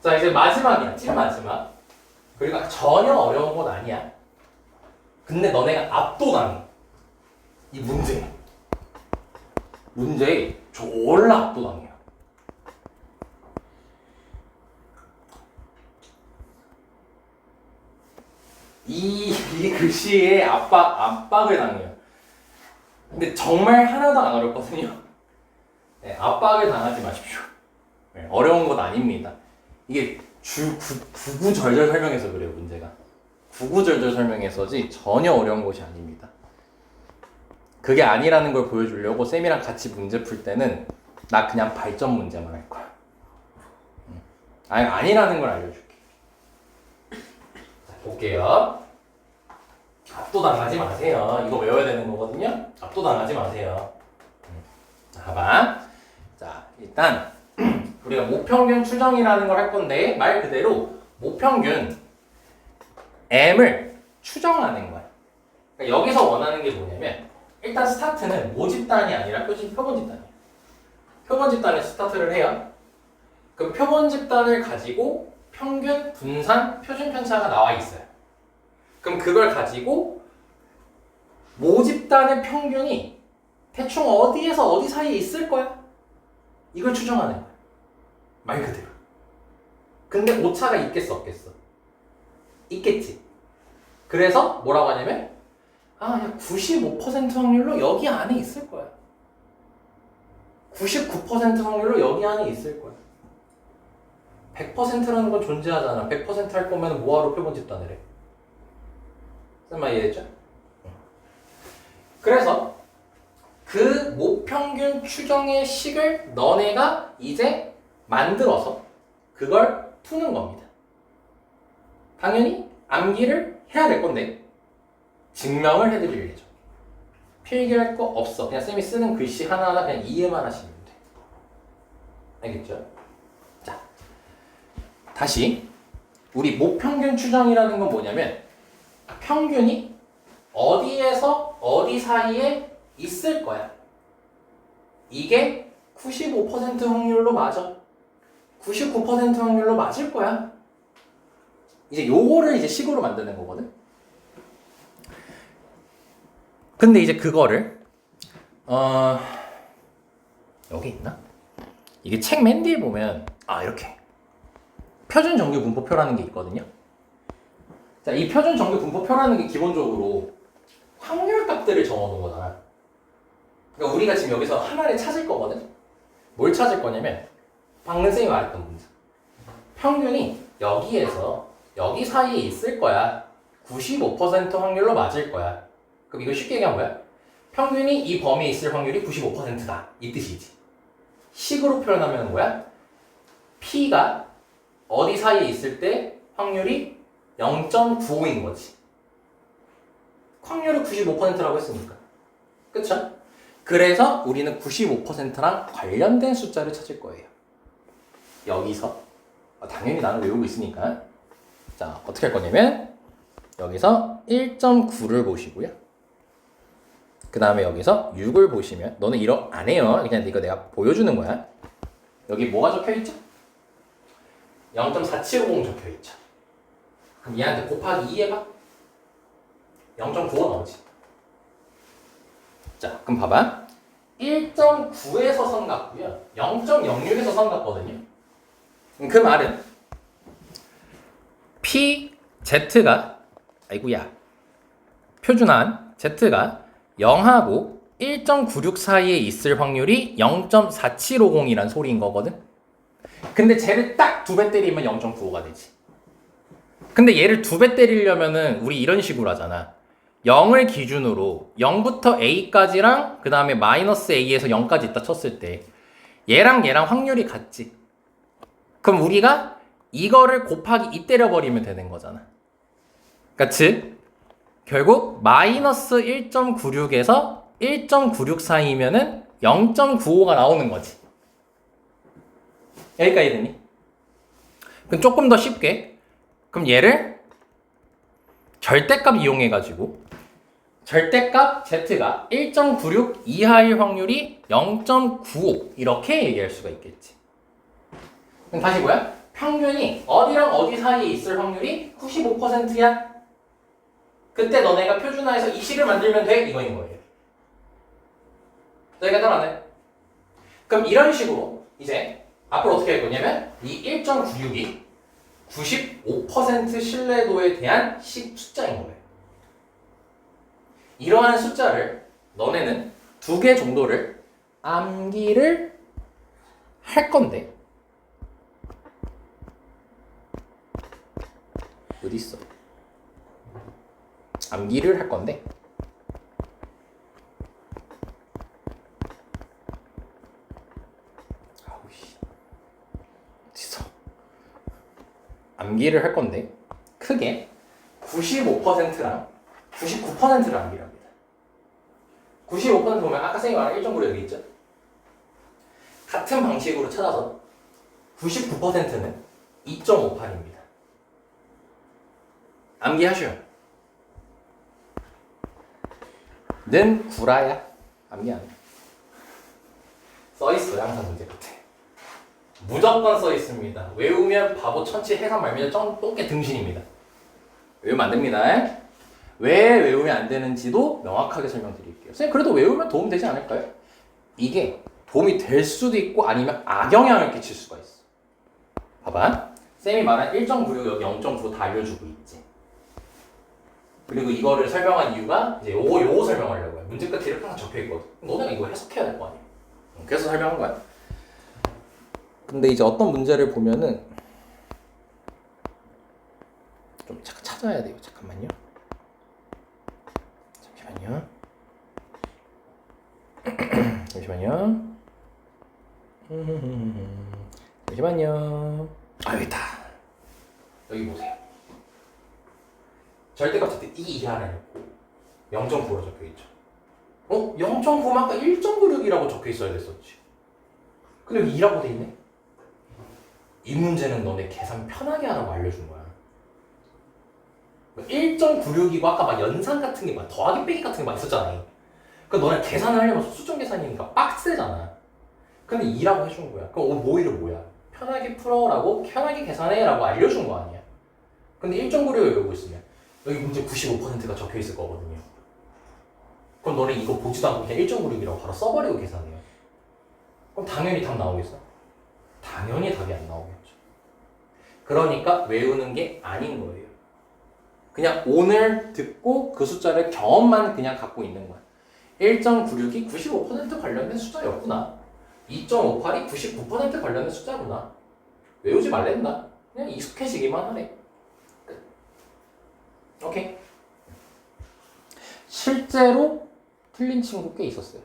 자, 이제 마지막이야. 제일 마지막. 그리고 전혀 어려운 건 아니야. 근데 너네가 압도당해. 이 문제에 졸라 압도당해요. 이 글씨에 압박을 당해요. 근데 정말 하나도 안 어렵거든요. 네, 압박을 당하지 마십시오. 네, 어려운 건 아닙니다. 이게 구구절절 설명해서 그래요, 문제가. 구구절절 설명해서지 전혀 어려운 것이 아닙니다. 그게 아니라는 걸 보여주려고 쌤이랑 같이 문제 풀 때는 나 그냥 발전 문제만 할 거야. 아니라는 걸 알려줄게. 자, 볼게요. 압도당하지 마세요. 이거 외워야 되는 거거든요. 압도당하지 마세요. 자, 봐봐. 자, 일단 우리가 모평균 추정이라는 걸 할 건데 말 그대로 모평균 M을 추정하는 거야. 그러니까 여기서 원하는 게 뭐냐면 일단 스타트는 모집단이 아니라 표본 집단이야. 표본 집단에 스타트를 해요. 그럼 표본 집단을 가지고 평균, 분산, 표준 편차가 나와 있어요. 그럼 그걸 가지고 모집단의 평균이 대충 어디에서 어디 사이에 있을 거야. 이걸 추정하는 거야. 말 그대로. 근데 오차가 있겠어 없겠어? 있겠지. 그래서 뭐라고 하냐면 야 95% 확률로 여기 안에 있을 거야. 99% 확률로 여기 안에 있을 거야. 100%라는 건 존재하잖아. 100% 할 거면 뭐하러 표본 집단을 해? 무슨 말 이해했죠? 그래서 그 모평균 추정의 식을 너네가 이제 만들어서 그걸 푸는 겁니다. 당연히 암기를 해야 될 건데 증명을 해드릴 예정. 필기할 거 없어. 그냥 쌤이 쓰는 글씨 하나하나 그냥 이해만 하시면 돼. 알겠죠? 자, 다시 우리 모평균 추정이라는 건 뭐냐면 평균이 어디에서 어디 사이에 있을 거야. 이게 95% 확률로 맞아. 99% 확률로 맞을 거야. 이제 요거를 이제 식으로 만드는 거거든. 근데 이제 그거를 여기 있나? 이게 책 맨 뒤에 보면 이렇게 표준 정규 분포표라는 게 있거든요. 자, 이 표준 정규 분포표라는 게 기본적으로 확률 값들을 적어놓은 거잖아. 그러니까 우리가 지금 여기서 하나를 찾을 거거든. 뭘 찾을 거냐면 방금 쌤이 말했던 문제. 평균이 여기에서 여기 사이에 있을 거야. 95% 확률로 맞을 거야. 그럼 이거 쉽게 얘기한 거야. 평균이 이 범위에 있을 확률이 95%다. 이 뜻이지. 식으로 표현하면 뭐야? P가 어디 사이에 있을 때 확률이 0.95인 거지. 확률을 95%라고 했으니까. 그쵸? 그래서 우리는 95%랑 관련된 숫자를 찾을 거예요. 여기서. 당연히 나는 외우고 있으니까. 자, 어떻게 할 거냐면 여기서 1.9를 보시고요. 그 다음에 여기서 6을 보시면 너는 이러 안 해요. 그냥 이거 내가 보여주는 거야. 여기 뭐가 적혀있죠? 0.4750 적혀있죠. 그럼 얘한테 곱하기 2 해봐. 0.95 나오지. 자, 그럼 봐봐. 1.9에서 선 같고요. 0.06에서 선 같거든요. 그 말은 Z가 표준한 Z가 0하고 1.96 사이에 있을 확률이 0.4750이란 소리인 거거든. 근데 쟤를 딱 2배 때리면 0.95가 되지. 근데 얘를 2배 때리려면은 우리 이런 식으로 하잖아. 0을 기준으로 0부터 A까지랑 그 다음에 마이너스 A에서 0까지 있다 쳤을 때 얘랑 확률이 같지. 그럼 우리가 이거를 곱하기 2 때려버리면 되는 거잖아. 그러니까 즉 결국 마이너스 1.96에서 1.96 사이면은 0.95가 나오는 거지. 여기까지 되니? 그럼 조금 더 쉽게 그럼 얘를 절대값 이용해가지고 절대값 Z가 1.96 이하일 확률이 0.95 이렇게 얘기할 수가 있겠지. 그럼 다시 뭐야? 평균이 어디랑 어디 사이에 있을 확률이 95%야. 그때 너네가 표준화해서 이 식을 만들면 돼? 이거인 거예요. 여기가 따라하네. 그럼 이런 식으로 이제 앞으로 어떻게 할 거냐면 이 1.96이 95% 신뢰도에 대한 식 숫자인 거예요. 이러한 숫자를 너네는 2개 정도를 암기를 할 건데 어디 있어? 암기를 할 건데 아우씨 어딨어? 암기를 할 건데 크게 95%랑 99%를 암기를 합니다. 95% 보면 아까 선생님이 말한 1.9로 여기 있죠? 같은 방식으로 찾아서 99%는 2.58입니다. 암기하셔요. 는 구라야. 암기 안 해. 써있어요. 항상 문제 끝에. 무조건 써있습니다. 외우면 바보 천치 해산 말미에 똥개 등신입니다. 외우면 안 됩니다. 왜 외우면 안 되는지도 명확하게 설명드릴게요. 선생님 그래도 외우면 도움 되지 않을까요? 이게 도움이 될 수도 있고 아니면 악영향을 끼칠 수가 있어. 봐봐. 쌤이 말한 1.96 여기 0.9 다 알려주고 있지. 그리고 이거를 설명한 이유가 이제 요거 설명하려고요. 문제 끝에 이렇게 항상 적혀있거든. 너네가 이거 해석해야 될 거 아니야. 그래서 설명한 거야. 근데 이제 어떤 문제를 보면은 좀 잠깐 찾아야 돼요. 잠깐만요. 잠시만요. 잠시만요. 잠시만요. 아 여기 있다. 여기 보세요. 절대값 때 이 이하라였고 0.9로 적혀있죠. 0.9면 아까 1.96이라고 적혀있어야 됐었지. 근데 여기 2라고 돼있네. 이 문제는 너네 계산 편하게 하라고 알려준 거야. 1.96이고 아까 막 연산 같은 게 막 더하기 빼기 같은 게 막 있었잖아. 그러니까 너네 계산을 하려면 수점 계산이니까 빡세잖아. 근데 2라고 해준 거야. 그럼 모의를 뭐야? 편하게 풀어라고 편하게 계산해 라고 알려준 거 아니야. 근데 1.96을 외우고 있으면 여기 문제 95%가 적혀있을 거거든요. 그럼 너네 이거 보지도 않고 그냥 1.96이라고 바로 써버리고 계산해요. 그럼 당연히 답 나오겠어? 당연히 답이 안 나오겠죠. 그러니까 외우는 게 아닌 거예요. 그냥 오늘 듣고 그 숫자를 경험만 그냥 갖고 있는 거야. 1.96이 95% 관련된 숫자였구나. 2.58이 99% 관련된 숫자구나. 외우지 말랬나? 그냥 익숙해지기만 하래. 끝. 오케이. 실제로 틀린 친구 꽤 있었어요.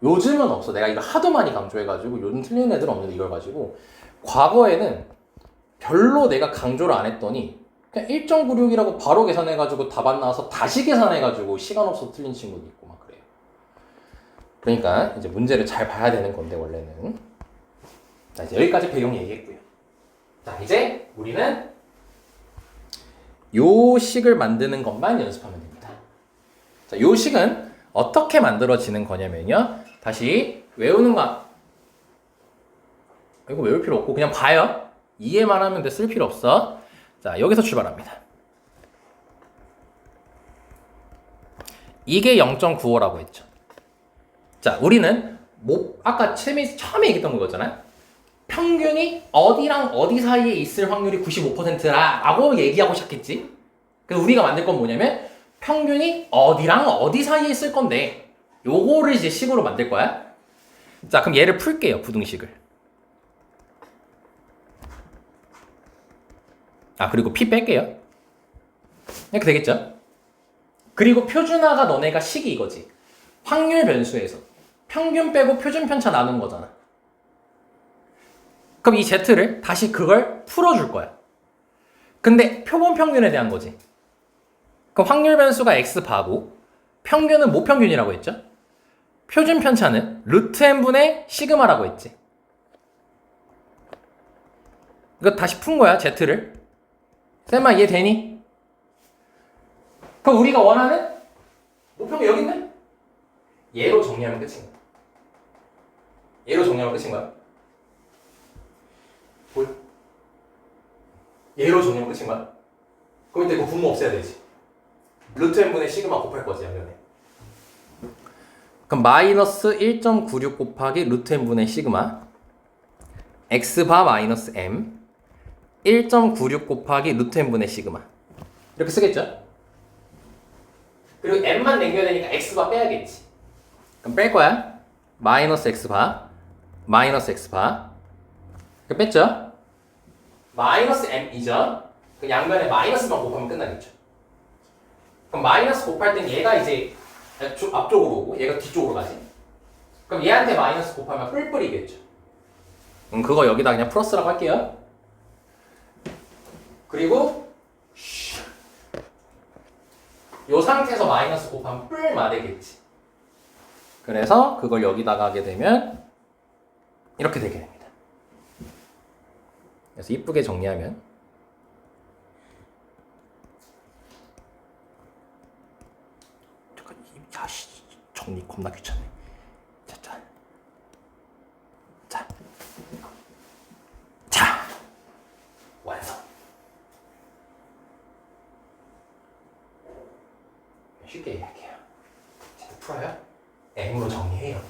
요즘은 없어. 내가 이거 하도 많이 강조해가지고 요즘 틀린 애들은 없는데 이걸 가지고 과거에는 별로 내가 강조를 안 했더니 그냥 1.96이라고 바로 계산해가지고 답 안 나와서 다시 계산해가지고 시간 없어서 틀린 친구도 있고 막 그래요. 그러니까 이제 문제를 잘 봐야 되는 건데 원래는. 자 이제 여기까지 배경 얘기했고요. 자 이제 우리는 요 식을 만드는 것만 연습하면 됩니다. 자, 요 식은 어떻게 만들어지는 거냐면요. 다시 외우는 거 이거 외울 필요 없고 그냥 봐요. 이해만 하면 돼. 쓸 필요 없어. 자 여기서 출발합니다. 이게 0.95라고 했죠. 자 우리는 아까 쌤이 처음에 얘기했던 거잖아요. 평균이 어디랑 어디 사이에 있을 확률이 95%라고 얘기하고 시작했지. 그래서 우리가 만들 건 뭐냐면 평균이 어디랑 어디 사이에 있을 건데 요거를 이제 식으로 만들 거야. 자 그럼 얘를 풀게요. 부등식을. 그리고 P 뺄게요. 이렇게 되겠죠? 그리고 표준화가 너네가 식이 이거지. 확률 변수에서 평균 빼고 표준 편차 나눈 거잖아. 그럼 이 Z를 다시 그걸 풀어줄 거야. 근데 표본 평균에 대한 거지. 그럼 확률 변수가 X바고 평균은 모평균이라고 했죠? 표준 편차는 루트 n분의 시그마라고 했지. 이거 다시 푼 거야, Z를. 쌤아, 이해 되니? 그럼 우리가 원하는 모평균 여기 있네? 얘로 정리하면 끝인 거야. 얘로 정리하면 끝인 거야. 보여? 얘로 정리하면 끝인 거야? 그럼 이때 이거 분모 없애야 되지. 루트 n분의 시그마 곱할 거지, 양면에. 그럼 마이너스 1.96 곱하기 루트 n분의 시그마 x바 마이너스 m 1.96 곱하기 루트 n분의 시그마 이렇게 쓰겠죠? 그리고 m만 남겨야 되니까 x바 빼야겠지. 그럼 뺄 거야. 마이너스 x바 마이너스 x바 이렇게 뺐죠? 마이너스 m이죠? 그 양면에 마이너스만 곱하면 끝나겠죠. 그럼 마이너스 곱할 땐 얘가 이제 앞쪽으로 오고 얘가 뒤쪽으로 가지. 그럼 얘한테 마이너스 곱하면 뿔뿔이겠죠. 그거 여기다 그냥 플러스라고 할게요. 그리고 이 상태에서 마이너스 곱하면 뿔마 되겠지. 그래서 그걸 여기다가 하게 되면 이렇게 되게 됩니다. 그래서 이쁘게 정리하면 야씨 정리 겁나 귀찮네. 자 완성. 쉽게 얘기할게요. 자, 풀어요. M으로 정리해요.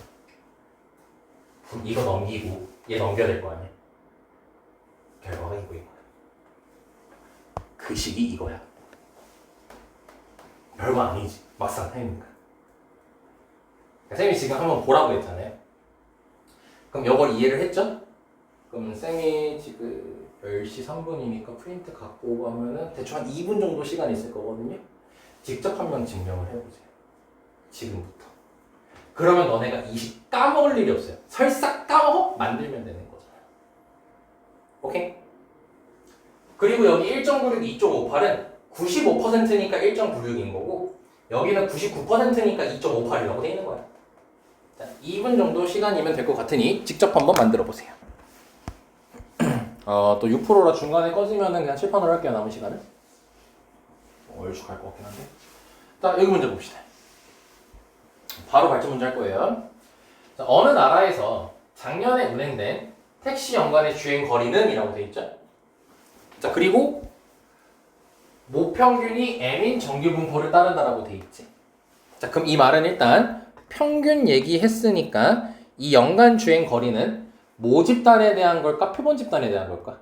그럼 이거 넘기고 얘 넘겨야 될 거 아니야. 결과가 이거야. 그 식이 이거야. 별거 아니지. 막상 타임이니까. 쌤이 지금 한번 보라고 했잖아요. 그럼 이걸 이해를 했죠? 그럼 쌤이 지금 10시 3분이니까 프린트 갖고 가면은 대충 한 2분 정도 시간이 있을 거거든요. 직접 한 명 증명을 해보세요. 지금부터. 그러면 너네가 이 식 까먹을 일이 없어요. 설사 까먹어? 만들면 되는 거잖아요. 오케이? 그리고 여기 1.96, 2.58은 95%니까 1.96인 거고 여기는 99%니까 2.58이라고 돼 있는 거야. 자, 2분 정도 시간이면 될 것 같으니 직접 한번 만들어 보세요. 또 6%라 중간에 꺼지면은 그냥 칠판으로 할게요. 남은 시간을. 얼추 갈 것 같긴 한데. 자, 여기 문제 봅시다. 바로 발전 문제 할 거예요. 자, 어느 나라에서 작년에 운행된 택시 연간의 주행 거리는 이라고 돼 있죠. 자, 그리고 모평균이 m인 정규 분포를 따른다라고 돼 있지. 자, 그럼 이 말은 일단 평균 얘기했으니까 이 연간 주행 거리는 모집단에 대한 걸까? 표본 집단에 대한 걸까?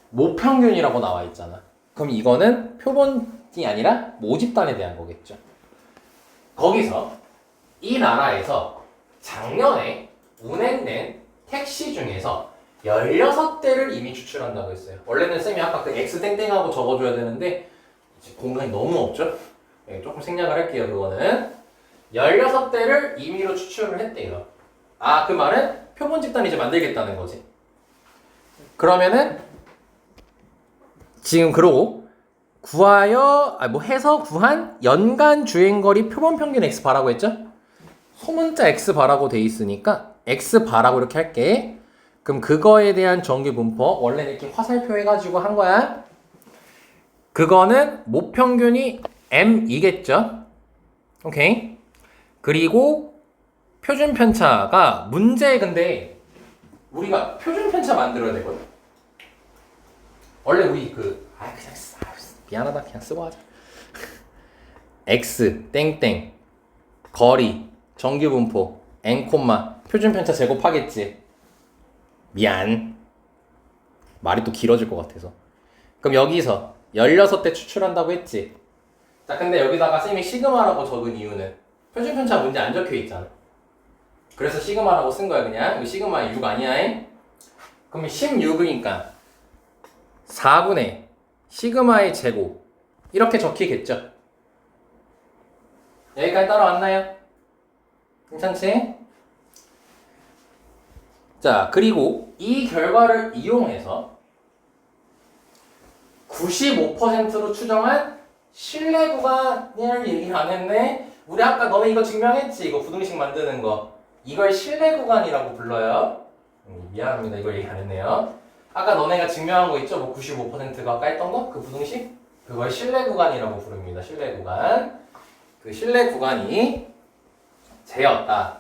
모평균이라고 나와 있잖아. 그럼 이거는 표본이 아니라 모집단에 대한 거겠죠. 거기서 이 나라에서 작년에 운행된 택시 중에서 16대를 이미 추출한다고 했어요. 원래는 쌤이 아까 그 X 땡땡하고 적어줘야 되는데 공간이 너무 없죠? 네, 조금 생략을 할게요. 그거는 16대를 임의로 추출을 했대요. 아, 그 말은 표본 집단 이제 만들겠다는 거지. 그러면은 지금 그러고 구하여 해서 구한 연간 주행거리 표본 평균 X 바라고 했죠? 소문자 X 바라고 돼 있으니까 X 바라고 이렇게 할게. 그럼 그거에 대한 정규 분포 원래는 이렇게 화살표 해가지고 한 거야. 그거는 모평균이 M이겠죠? 오케이. 그리고 표준 편차가 문제에 근데 우리가 표준 편차 만들어야 되거든. 원래 우리 미안하다 그냥 쓰고 하자. X 땡땡 거리 정규 분포 n 표준 편차 제곱하겠지. 미안. 말이 또 길어질 것 같아서. 그럼 여기서 16대 추출한다고 했지. 자, 근데 여기다가 쌤이 시그마라고 적은 이유는 표준 편차 문제 안 적혀 있잖아. 그래서 시그마라고 쓴 거야 그냥. 여기 시그마 6 아니야? 그럼 16이니까 4분의 시그마의 제곱 이렇게 적히겠죠. 여기까지 따라왔나요? 괜찮지? 자, 그리고 이 결과를 이용해서 95%로 추정한 신뢰 구간을 얘기 안 했네. 우리 아까 너네 이거 증명했지? 이거 부등식 만드는 거. 이걸 신뢰 구간이라고 불러요. 미안합니다. 이걸 얘기 안 했네요. 아까 너네가 증명한 거 있죠? 95%가 아까 했던 거? 그 부등식? 그걸 신뢰 구간이라고 부릅니다. 신뢰 구간. 그 신뢰 구간이 제였다.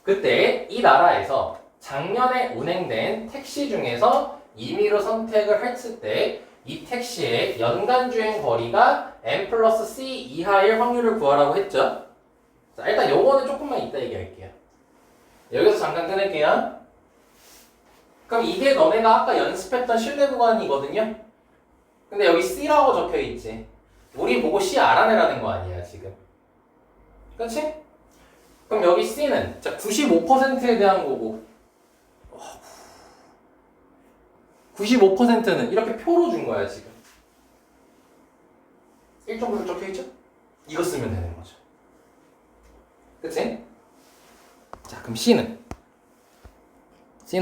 그때 이 나라에서 작년에 운행된 택시 중에서 임의로 선택을 했을 때 이 택시의 연간 주행 거리가 n 플러스 c 이하일 확률을 구하라고 했죠. 자, 일단 요거는 조금만 이따 얘기할게요. 여기서 잠깐 끊을게요. 그럼 이게 너네가 아까 연습했던 실내 구간이거든요. 근데 여기 C라고 적혀있지. 우리 보고 C 알아내라는 거 아니야 지금. 그렇지? 그럼 여기 C는 95%에 대한 거고 95%는 이렇게 표로 준 거야 지금. 1.9로 적혀있죠? 이거 쓰면 되는 거죠. 그치? 자, 그럼 C는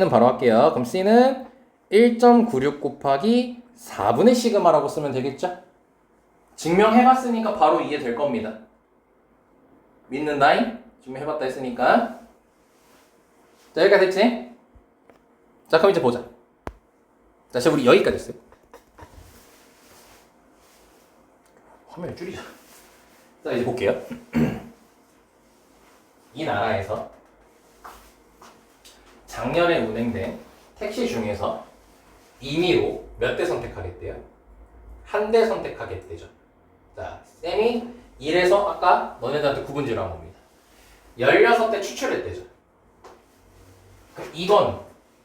바로 할게요. 그럼 C는 1.96 곱하기 4분의 시그마라고 쓰면 되겠죠? 증명해봤으니까 바로 이해될 겁니다. 믿는다잉? 증명해봤다 했으니까. 자, 여기까지 됐지? 자, 그럼 이제 보자. 자, 지금 우리 여기까지 했어요. 화면을 줄이자. 자, 이제 볼게요. 이 나라에서 작년에 운행된 택시 중에서 임의로 몇 대 선택하겠대요? 한 대 선택하겠대죠. 자, 쌤이 1에서 아까 너네들한테 구분지를 한 겁니다. 16대 추출했대죠. 그럼 이건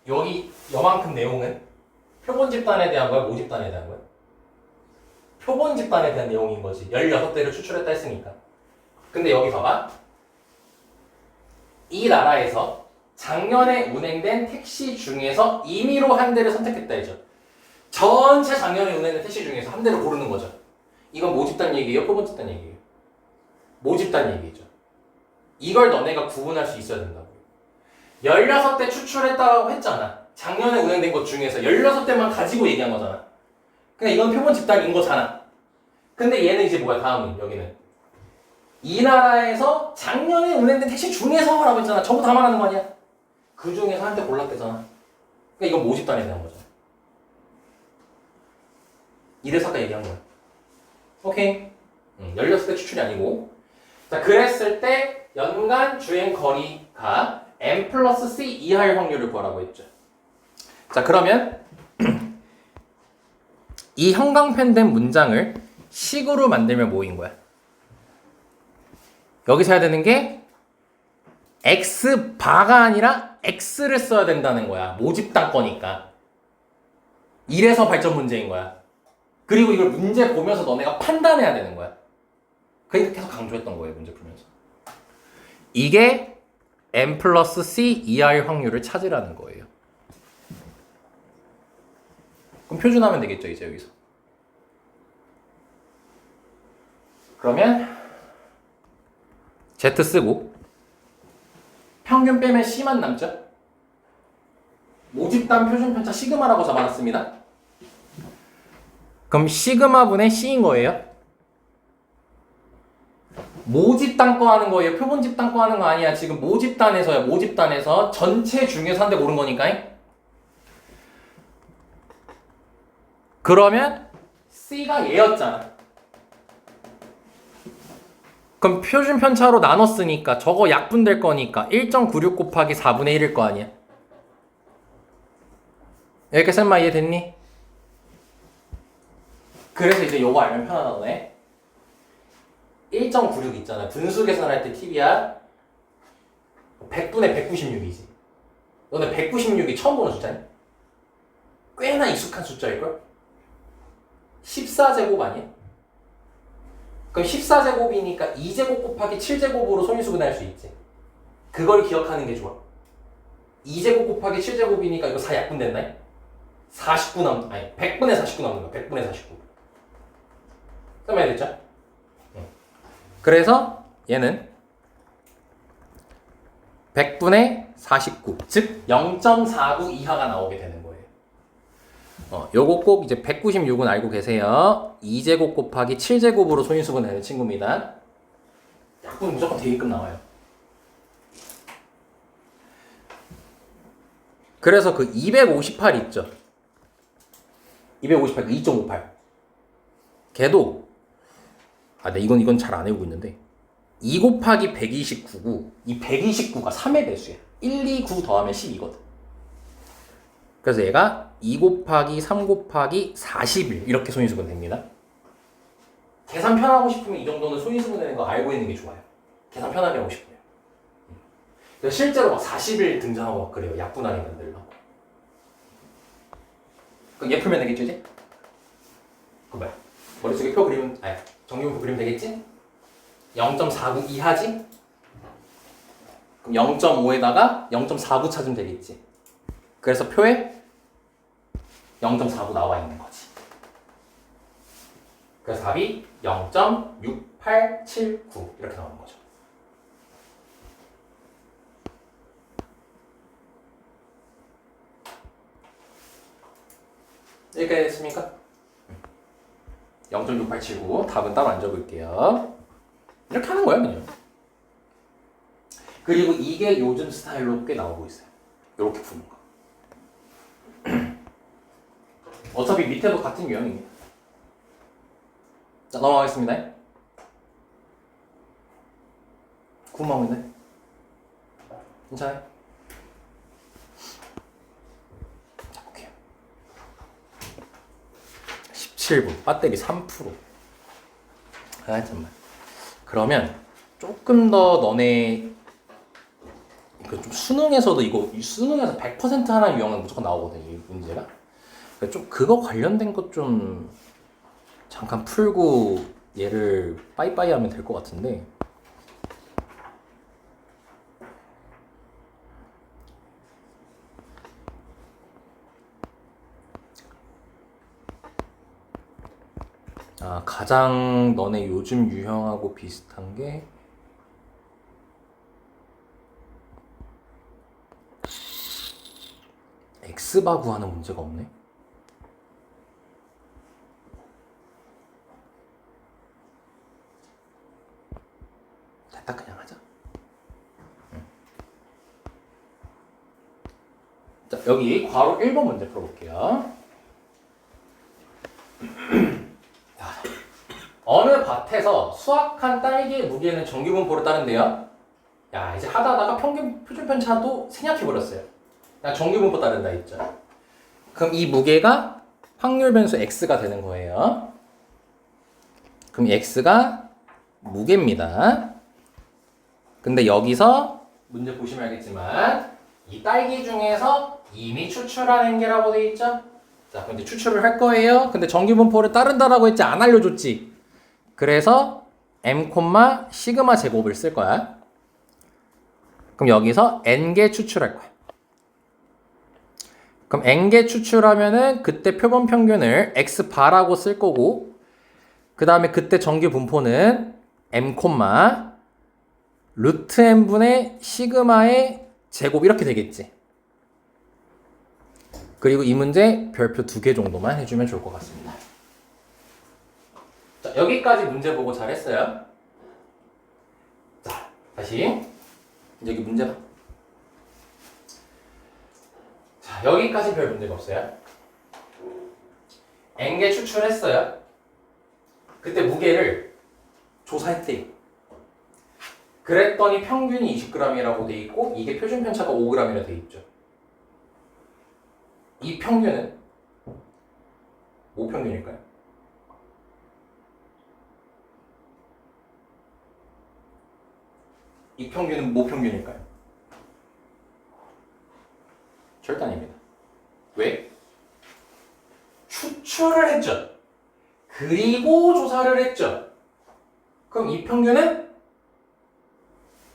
여기 요만큼 내용은 표본 집단에 대한 거야? 모집단에 대한 거야? 표본 집단에 대한 내용인 거지. 16대를 추출했다 했으니까. 근데 여기 봐봐. 이 나라에서 작년에 운행된 택시 중에서 임의로 한 대를 선택했다 했죠. 전체 작년에 운행된 택시 중에서 한 대를 고르는 거죠. 이건 모집단 얘기예요? 표본 집단 얘기예요? 모집단 얘기죠. 이걸 너네가 구분할 수 있어야 된다고. 16대 추출했다고 했잖아. 작년에 운행된 것 중에서 16대만 가지고 얘기한 거잖아. 그러니까 이건 표본 집단인 거잖아. 근데 얘는 이제 뭐야? 다음은 여기는 이 나라에서 작년에 운행된 택시 중에서 라고 했잖아. 전부 다 말하는 거 아니야? 그 중에서 한 대 골랐대잖아. 그러니까 이건 모집단에 대한 거잖아. 이래서 아까 얘기한 거야. 오케이. 16대 추출이 아니고. 자, 그랬을 때 연간 주행 거리가 n 플러스 c 이하일 확률을 구하라고 했죠. 자, 그러면 이 형광펜된 문장을 식으로 만들면 뭐인 거야? 여기서 해야 되는 게 x바가 아니라 x를 써야 된다는 거야. 모집단 거니까. 이래서 발전 문제인 거야. 그리고 이걸 문제 보면서 너네가 판단해야 되는 거야. 그러니까 계속 강조했던 거예요, 문제 풀면서. 이게 n 플러스 c 이하일 확률을 찾으라는 거예요. 그럼 표준하면 되겠죠, 이제 여기서. 그러면 Z 쓰고 평균 빼면 C만 남죠? 모집단 표준 편차 시그마라고 잡아놨습니다. 그럼 시그마분의 C인 거예요? 모집단 거 하는 거예요? 표본 집단 거 하는 거 아니야. 지금 모집단에서야. 모집단에서 전체 중에서 한 대 고른 거니까. 그러면 C가 얘였잖아. 그럼 표준 편차로 나눴으니까 저거 약분될 거니까 1.96 곱하기 4분의 1일 거 아니야. 여기까지 쌤마 이해됐니? 그래서 이제 요거 알면 편하다네. 1.96 있잖아. 분수 계산할 때 팁이야. 100분의 196이지. 너네 196이 처음 보는 숫자니? 꽤나 익숙한 숫자일걸? 14제곱 아니야? 그럼 14제곱이니까 2제곱 곱하기 7제곱으로 소인수분해 할 수 있지. 그걸 기억하는 게 좋아. 2제곱 곱하기 7제곱이니까 이거 4 약분된다. 49 남는, 아니 100분의 49 남는 거야. 100분의 49. 그러면 됐죠? 그래서 얘는 100분의 49, 즉 0.49 이하가 나오게 되는 거예요. 요거 꼭 이제 196은 알고 계세요. 2제곱 곱하기 7제곱으로 소인수분 되는 친구입니다. 약분 무조건 대입금 나와요. 그래서 그 258 있죠. 258, 2.58. 걔도 네, 이건 잘 안 외우고 있는데 2 곱하기 129고 이 129가 3의 배수야. 1, 2, 9 더하면 12거든. 그래서 얘가 2 곱하기 3 곱하기 40일 이렇게 손위수분 됩니다. 계산 편하고 싶으면 이 정도는 손위수분 되는 거 알고 있는 게 좋아요. 계산 편하게 하고 싶으면. 실제로 막 40일 등장하고 막 그래요. 약분하게 만들려고. 그럼 얘 풀면 되겠죠 이제? 그 뭐야? 머릿속에 표 그리면 정리분포 그리면 되겠지? 0.49 이하지? 그럼 0.5에다가 0.49 찾으면 되겠지? 그래서 표에 0.49 나와 있는 거지. 그래서 답이 0.6879 이렇게 나오는 거죠. 여기까지 됐습니까? 0.6879 답은 따로 안 적을게요. 이렇게 하는 거야 그냥. 그리고 이게 요즘 스타일로 꽤 나오고 있어요. 이렇게 푸는 거. 어차피 밑에도 같은 유형입니다. 자, 넘어가겠습니다. 궁금한 건데? 괜찮아요? 자, 볼게요. 17분, 배터리 3%. 아, 잠깐만. 그러면 조금 더 너네 좀 수능에서도 수능에서 100% 하나 유형은 무조건 나오거든요, 이 문제가. 그러니까 좀 그거 관련된 것 좀 잠깐 풀고 얘를 빠이빠이 하면 될 것 같은데. 가장 너네 요즘 유형하고 비슷한 게 X바 구하는 문제가 없네. 됐다, 그냥 하자. 자, 여기 괄호 1번 문제 풀어볼게요. 어느 밭에서 수확한 딸기의 무게는 정규분포를 따른대요. 야, 이제 하다가 평균 표준편차도 생략해버렸어요. 그냥 정규분포 따른다 했죠. 그럼 이 무게가 확률 변수 x가 되는 거예요. 그럼 x가 무게입니다. 근데 여기서 문제 보시면 알겠지만 이 딸기 중에서 이미 추출한 게 라고 돼 있죠. 자, 근데 추출을 할 거예요. 근데 정규분포를 따른다라고 했지, 안 알려줬지. 그래서 m, 시그마 제곱을 쓸 거야. 그럼 여기서 n개 추출할 거야. 그럼 n개 추출하면은 그때 표본 평균을 x바라고 쓸 거고, 그 다음에 그때 정규 분포는 m, 루트 n분의 시그마의 제곱 이렇게 되겠지. 그리고 이 문제 별표 2개 정도만 해주면 좋을 것 같습니다. 자, 여기까지 문제 보고 잘했어요. 자, 다시 여기 문제 봐. 자, 여기까지 별 문제가 없어요. n개 추출했어요. 그때 무게를 조사했대요. 그랬더니 평균이 20g이라고 돼 있고 이게 표준 편차가 5g이라 돼 있죠. 이 평균은 뭐 평균일까요? 이 평균은 뭐 평균일까요? 절대 아닙니다. 왜? 추출을 했죠. 그리고 조사를 했죠. 그럼 이 평균은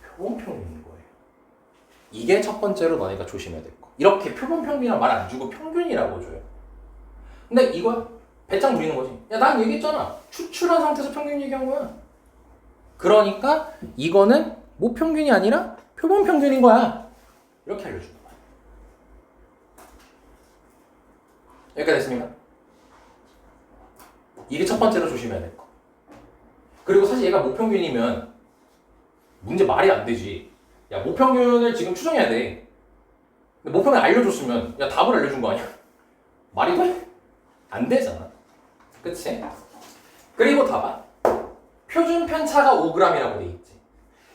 표본 평균인 거예요. 이게 첫 번째로 너네가 조심해야 될 거. 이렇게 표본 평균이란 말 안 주고 평균이라고 줘요. 근데 이거야. 배짱 부리는 거지. 야, 난 얘기했잖아. 추출한 상태에서 평균 얘기한 거야. 그러니까 이거는 뭐 평균이 아니라 표본 평균인 거야. 이렇게 알려주는 거야. 여기까지 됐습니까? 이게 첫 번째로 조심해야 될 거. 그리고 사실 얘가 모평균이면 문제 말이 안 되지. 야, 모평균을 지금 추정해야 돼. 근데 모평을 알려줬으면 야, 답을 알려준 거 아니야? 말이 돼? 안 되잖아. 그치? 그리고 봐봐. 표준 편차가 5g이라고 돼 있지.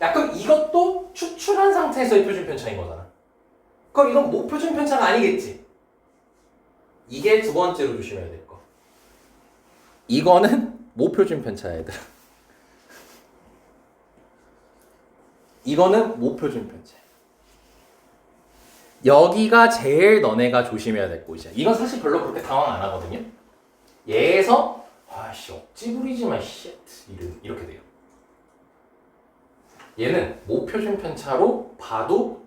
야, 그럼 이것도 추출한 상태에서의 표준 편차인 거잖아. 그럼 이건 모표준 편차가 아니겠지? 이게 두 번째로 조심해야 될 거. 이거는 모표준 편차야, 얘들아. 이거는 모표준 편차. 여기가 제일 너네가 조심해야 될 곳이야. 이건 사실 별로 그렇게 당황 안 하거든요. 얘에서 아씨 억지 부리지마 쉣 이렇게 돼요. 얘는 모표준 편차로 봐도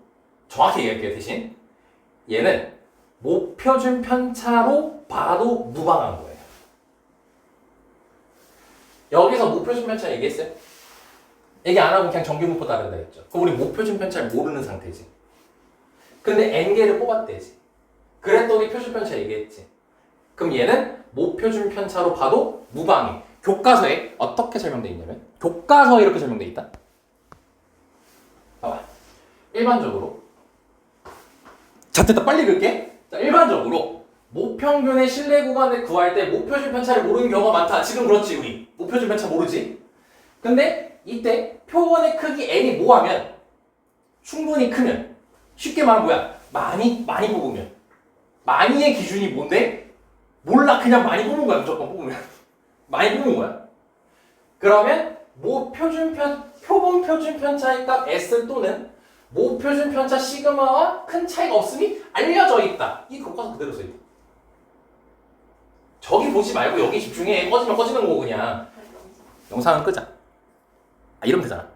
정확히 얘기할게요. 대신 얘는 모표준 편차로 봐도 무방한 거예요. 여기서 모표준 편차 얘기했어요? 얘기 안 하고 그냥 정규분포 따른다 했죠. 그럼 우리 모표준 편차를 모르는 상태지. 근데 n개를 뽑았대지. 그랬더니 표준 편차 얘기했지. 그럼 얘는 모표준 편차로 봐도 무방해. 교과서에 어떻게 설명되어 있냐면 교과서에 이렇게 설명되어 있다. 봐봐. 일반적으로 자 됐다 빨리 긁게. 자 일반적으로 모평균의 실내 구간을 구할 때 모표준 편차를 모르는 경우가 많다. 지금 그렇지 우리 모표준 편차 모르지. 근데 이때 표본의 크기 n이 뭐하면 충분히 크면 쉽게 말하면 뭐야? 많이 뽑으면 많이의 기준이 뭔데? 몰라 그냥 많이 뽑은 거야 무조건 뽑으면 많이 뽑은 거야. 그러면 표본 표준 편차의 값 S 또는 모표준 편차 시그마와 큰 차이가 없음이 알려져 있다. 이 교과서 그대로 써있다. 저기 보지 말고 여기 집중해. 꺼지면 꺼지는 거고 그냥 영상은 끄자. 이러면 되잖아.